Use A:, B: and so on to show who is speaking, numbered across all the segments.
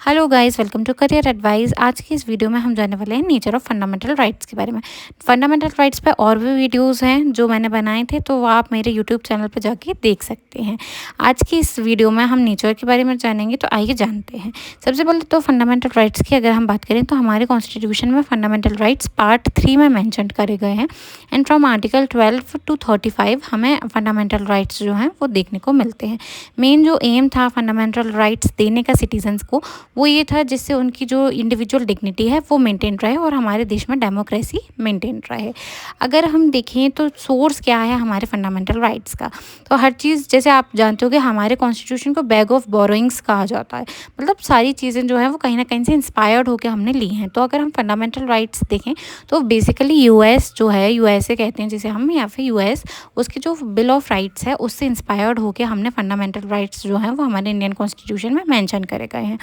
A: Hello guys, welcome to career advice. आज की इस वीडियो में हम जानने वाले हैं नेचर ऑफ फंडामेंटल राइट्स के बारे में। फंडामेंटल राइट्स पे और भी वीडियोस हैं जो मैंने बनाए थे, तो वो आप मेरे यूट्यूब चैनल पे जाके देख सकते हैं। आज की इस वीडियो में हम नेचर के बारे में जानेंगे, तो आइए जानते हैं। सबसे पहले तो फंडामेंटल राइट्स की अगर हम बात करें तो हमारे कॉन्स्टिट्यूशन में फंडामेंटल राइट्स पार्ट 3 में मैंशन करे गए हैं। एंड फ्रॉम आर्टिकल 12 to 35 हमें फंडामेंटल राइट्स जो हैं वो देखने को मिलते हैं। मेन जो एम था फंडामेंटल राइट्स देने का सिटीजन्स को, वो ये था जिससे उनकी जो इंडिविजुअल डिग्निटी है वो मेंटेन रहे और हमारे देश में डेमोक्रेसी मेंटेन रहे। अगर हम देखें तो सोर्स क्या है हमारे फंडामेंटल राइट्स का, तो हर चीज़ जैसे आप जानते हो कि हमारे कॉन्स्टिट्यूशन को बैग ऑफ बोरोइंग्स कहा जाता है। मतलब सारी चीज़ें जो है वो कहीं ना कहीं से इंस्पायर्ड होकर हमने ली हैं। तो अगर हम फंडामेंटल राइट्स देखें तो बेसिकली यूएस जो है, यूएसए कहते हैं जिसे हम, या फिर यूएस, उसकी जो बिल ऑफ राइट्स है उससे इंस्पायर्ड होकर हमने फंडामेंटल राइट्स जो है वो हमारे इंडियन कॉन्स्टिट्यूशन में मेंशन करे गए हैं।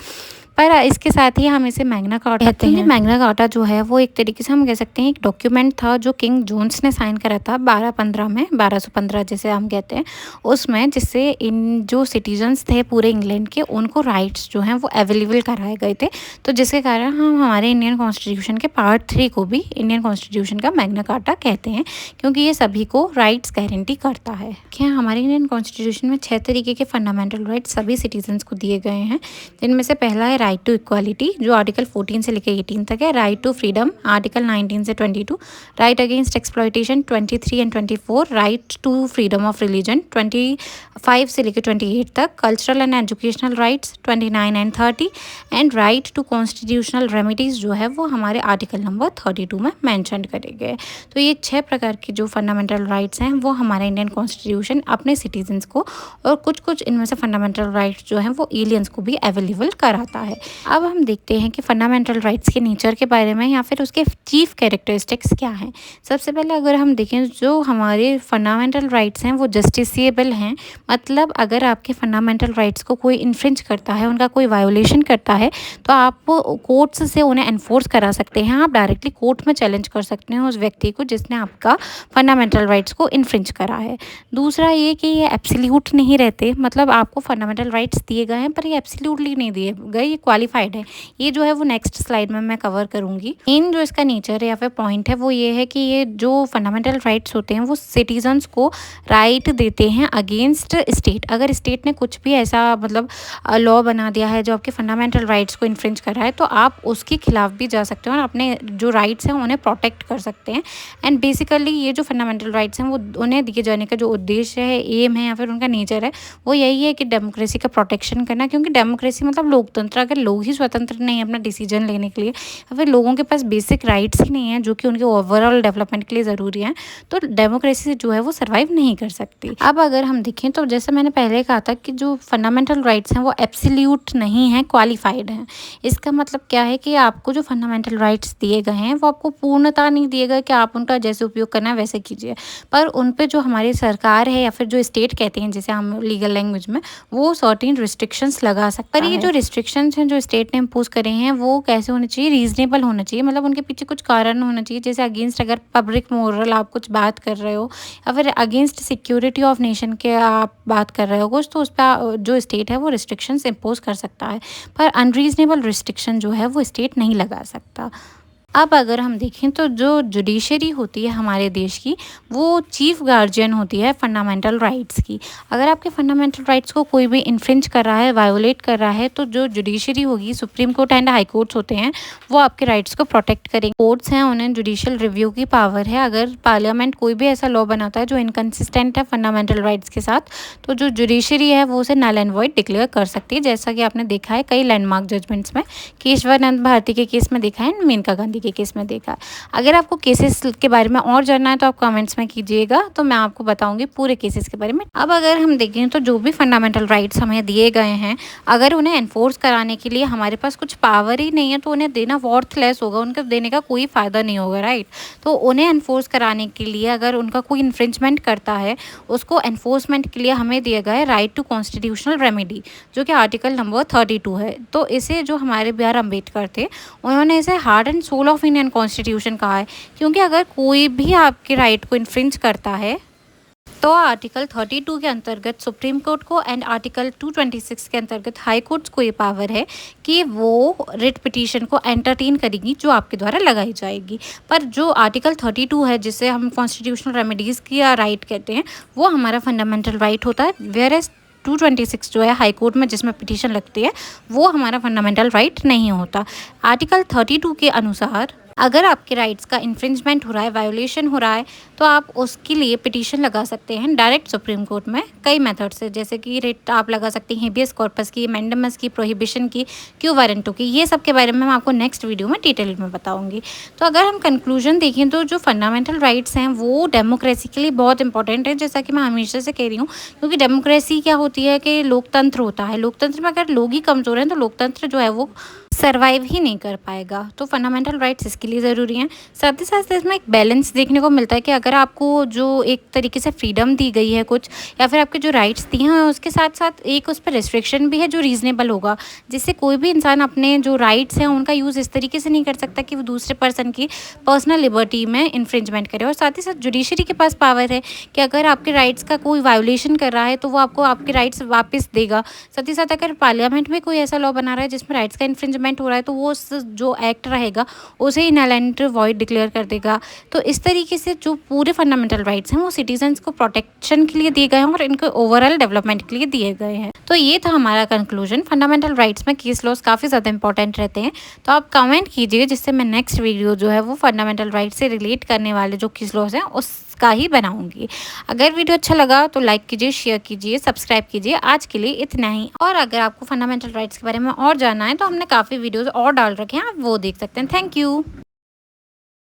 A: पर इसके साथ ही हम इसे मैग्ना कार्टा कहते हैं। मैग्ना कार्टा जो है वो एक तरीके से हम कह सकते हैं एक डॉक्यूमेंट था जो किंग जोन्स ने साइन करा था 1215 में, 1215 जैसे हम कहते हैं उसमें, जिससे इन जो सिटीजन्स थे पूरे इंग्लैंड के उनको राइट्स जो हैं वो अवेलेबल कराए गए थे। तो जिसके कारण हम हमारे इंडियन कॉन्स्टिट्यूशन के पार्ट 3 को भी इंडियन कॉन्स्टिट्यूशन का मैग्ना कार्टा कहते हैं, क्योंकि ये सभी को राइट्स गारंटी करता है। क्या हमारे इंडियन कॉन्स्टिट्यूशन में 6 तरीके के फंडामेंटल राइट्स सभी सिटीजन्स को दिए गए हैं, जिनमें से पहला है राइट टू इक्वालिटी जो आर्टिकल 14 से लेकर 18 तक है। राइट टू फ्रीडम आर्टिकल 19 से 22। Right against exploitation 23 and 24। Right to freedom of religion 25 से लेकर 28 तक। Cultural and educational rights 29 and 30। And right to constitutional remedies जो है वो हमारे आर्टिकल नंबर 32 में मैंशन करे गए। तो ये 6 प्रकार की जो फंडामेंटल राइट्स हैं वो हमारे इंडियन कॉन्स्टिट्यूशन अपने सिटीजन्स को, और कुछ कुछ इनमें से फंडामेंटल राइट्स जो हैं वो एलियंस को भी अवेलेबल कराता है। अब हम देखते हैं कि फंडामेंटल राइट्स के नेचर के बारे में या फिर उसके चीफ कैरेक्टरिस्टिक्स क्या हैं। सबसे पहले अगर हम देखें जो हमारे फंडामेंटल राइट्स हैं वो जस्टिसेबल हैं। मतलब अगर आपके फंडामेंटल राइट्स को कोई इन्फ्रिंज करता है, उनका कोई वायोलेशन करता है, तो आप कोर्ट्स से उन्हें एनफोर्स करा सकते हैं। आप डायरेक्टली कोर्ट में चैलेंज कर सकते हैं उस व्यक्ति को जिसने आपका फंडामेंटल राइट्स को इन्फ्रिंज करा है। दूसरा ये कि ये एब्सोल्यूट नहीं रहते, मतलब आपको फंडामेंटल राइट्स दिए गए हैं पर ये एब्सोल्यूटली नहीं दिए गए, ये क्वालिफाइड है। ये जो है वो नेक्स्ट स्लाइड में मैं कवर करूंगी। मेन जो इसका नेचर है या फिर पॉइंट है वो ये है कि ये जो फंडामेंटल राइट्स होते हैं वो सिटीजन्स को राइट देते हैं अगेंस्ट स्टेट। अगर स्टेट ने कुछ भी ऐसा मतलब लॉ बना दिया है जो आपके फंडामेंटल राइट्स को इन्फ्रिंज कर रहा है, तो आप उसके खिलाफ भी जा सकते हो और अपने जो राइट्स हैं उन्हें प्रोटेक्ट कर सकते हैं। एंड बेसिकली ये जो फंडामेंटल राइट्स हैं वो उन्हें दिए जाने का जो उद्देश्य है, एम है या फिर उनका नेचर है, वो यही है कि डेमोक्रेसी का प्रोटेक्शन करना। क्योंकि डेमोक्रेसी मतलब लोकतंत्र। अगर लोग ही स्वतंत्र नहीं है अपना डिसीजन लेने के लिए, या फिर लोगों के पास बेसिक राइट्स ही नहीं है जो कि उनके ओवरऑल डेवलपमेंट के लिए ज़रूरी है, तो डेमोक्रेसी जो है वो सर्वाइव नहीं कर सकती। अब अगर हम देखें तो जैसे मैंने पहले कहा था कि जो फंडामेंटल राइट्स हैं वो एब्सोल्यूट नहीं हैं, क्वालिफाइड हैं। इसका मतलब क्या है कि आपको जो फंडामेंटल राइट्स दिए गए हैं वो आपको पूर्णता नहीं दिए गए कि आप उनका जैसे उपयोग करना है वैसे कीजिए, पर उन पे जो हमारी सरकार है या फिर जो स्टेट कहते हैं जैसे हम लीगल लैंग्वेज में, वो सर्टेन रिस्ट्रिक्शंस लगा सकता है। पर ये जो रिस्ट्रिक्शंस हैं जो स्टेट ने इम्पोज करे हैं वो कैसे होने चाहिए, रीजनेबल होना चाहिए। मतलब उनके पीछे कुछ कारण होना चाहिए। जैसे अगेंस्ट अगर पब्लिक मोरल आप कुछ बात कर रहे हो, या फिर अगेंस्ट सिक्योरिटी ऑफ नेशन के आप बात कर रहे हो कुछ, तो उस पर जो स्टेट है वो रिस्ट्रिक्शंस इम्पोज कर सकता है। पर अनरीजनेबल रिस्ट्रिक्शन जो है वो स्टेट नहीं लगा सकता। अब अगर हम देखें तो जो जुडिशरी होती है हमारे देश की, वो चीफ गार्जियन होती है फंडामेंटल राइट्स की। अगर आपके फंडामेंटल राइट्स को कोई भी इन्फ्रिंज कर रहा है, वायोलेट कर रहा है, तो जो जुडिशरी होगी, supreme court and high courts होते हैं, वो आपके राइट्स को प्रोटेक्ट करेंगे। कोर्ट्स हैं, उन्हें जुडिशियल रिव्यू की पावर है। अगर पार्लियामेंट कोई भी ऐसा लॉ बनाता है जो इनकन्सिस्टेंट है फंडामेंटल राइट्स के साथ, तो जो जुडिशरी है वो उसे नल एंड वॉइड डिक्लेयर कर सकती है। जैसा कि आपने देखा है कई लैंडमार्क जजमेंट्स में, केशवानंद भारती के केस में देखा है, मेनका गांधी के केस में देखा है। अगर आपको केसेस के बारे में और जानना है तो आप कमेंट्स में कीजिएगा, तो मैं आपको बताऊंगी पूरे केसेस के बारे में। अब अगर हम देखें तो जो भी फंडामेंटल राइट्स हमें दिए गए हैं, अगर उन्हें एनफोर्स कराने के लिए हमारे पास कुछ पावर ही नहीं है तो उन्हें देना वर्थलेस होगा, उनका देने का कोई फ़ायदा नहीं होगा, राइट। तो उन्हें एनफोर्स कराने के लिए अगर उनका कोई इन्फ्रिंजमेंट करता है, उसको एनफोर्समेंट के लिए हमें दिया गया है राइट टू कॉन्स्टिट्यूशनल रेमेडी, जो कि आर्टिकल नंबर 32 है। तो इसे जो हमारे बी आर अम्बेडकर थे, उन्होंने इसे heart and soul of Indian constitution कहा है। क्योंकि अगर कोई भी आपके राइट को इन्फ्रिंज करता है तो आर्टिकल 32 के अंतर्गत सुप्रीम कोर्ट को एंड आर्टिकल 226 के अंतर्गत हाई कोर्ट्स को ये पावर है कि वो रिट पिटीशन को एंटरटेन करेगी जो आपके द्वारा लगाई जाएगी। पर जो आर्टिकल 32 है, जिसे हम कॉन्स्टिट्यूशनल रेमेडीज़ की राइट कहते हैं, वो हमारा फंडामेंटल राइट होता है। वेयर एज 226 जो है हाई कोर्ट में जिसमें पिटीशन लगती है, वो हमारा फंडामेंटल राइट नहीं होता। आर्टिकल 32 के अनुसार अगर आपके राइट्स का इन्फ्रिंजमेंट हो रहा है, वायोलेशन हो रहा है, तो आप उसके लिए पिटीशन लगा सकते हैं डायरेक्ट सुप्रीम कोर्ट में कई मेथड से, जैसे कि रिट आप लगा सकते हैं हेबियस कॉर्पस की, मैंडेमस की, प्रोहिबिशन की, क्यू वारंटो की। ये सब के बारे में मैं आपको नेक्स्ट वीडियो में डिटेल में बताऊंगी। तो अगर हम कंक्लूजन देखें तो जो फंडामेंटल राइट्स हैं वो डेमोक्रेसी के लिए बहुत इंपॉर्टेंट है, जैसा कि मैं हमेशा से कह रही हूँ, क्योंकि डेमोक्रेसी क्या होती है कि लोकतंत्र होता है। लोकतंत्र में अगर लोग ही कमज़ोर हैं तो लोकतंत्र जो है वो सर्वाइव ही नहीं कर पाएगा। तो फंडामेंटल राइट्स इसके लिए ज़रूरी हैं। साथ ही साथ इसमें एक बैलेंस देखने को मिलता है कि अगर आपको जो एक तरीके से फ्रीडम दी गई है कुछ, या फिर आपके जो राइट्स दिए हैं, उसके साथ साथ एक उस पर रिस्ट्रिक्शन भी है जो रीज़नेबल होगा, जिससे कोई भी इंसान अपने जो राइट्स हैं उनका यूज़ इस तरीके से नहीं कर सकता कि वो दूसरे पर्सन की पर्सनल लिबर्टी में इन्फ्रिंजमेंट करे। और साथ ही साथ जुडिशरी के पास पावर है कि अगर आपके राइट्स का कोई वायोलेशन कर रहा है तो वो आपको आपके राइट्स वापस देगा। साथ ही साथ अगर पार्लियामेंट में कोई ऐसा लॉ बना रहा है जिसमें राइट्स का इन्फ्रिंजमेंट हो रहा है, तो वो उस जो एक्ट रहेगा उसे ही नल एंड वॉइड डिक्लेयर कर देगा। तो इस तरीके से जो पूरे फंडामेंटल राइट्स हैं वो सिटीजन्स को प्रोटेक्शन के लिए दिए गए हैं और इनके ओवरऑल डेवलपमेंट के लिए दिए गए हैं। तो ये था हमारा कंक्लूजन। फंडामेंटल राइट्स में केस लॉज काफ़ी ज़्यादा इंपॉर्टेंट रहते हैं। तो आप कमेंट कीजिए, जिससे मैं नेक्स्ट वीडियो जो है वो फंडामेंटल राइट से रिलेट करने वाले जो केस लॉज हैं उसका ही बनाऊंगी। अगर वीडियो अच्छा लगा तो लाइक कीजिए, शेयर कीजिए, सब्सक्राइब कीजिए। आज के लिए इतना ही। और अगर आपको फंडामेंटल राइट्स के बारे में और जानना है तो हमने काफ़ी वीडियोज़ और डाल रखे हैं, आप वो देख सकते हैं। Thank you.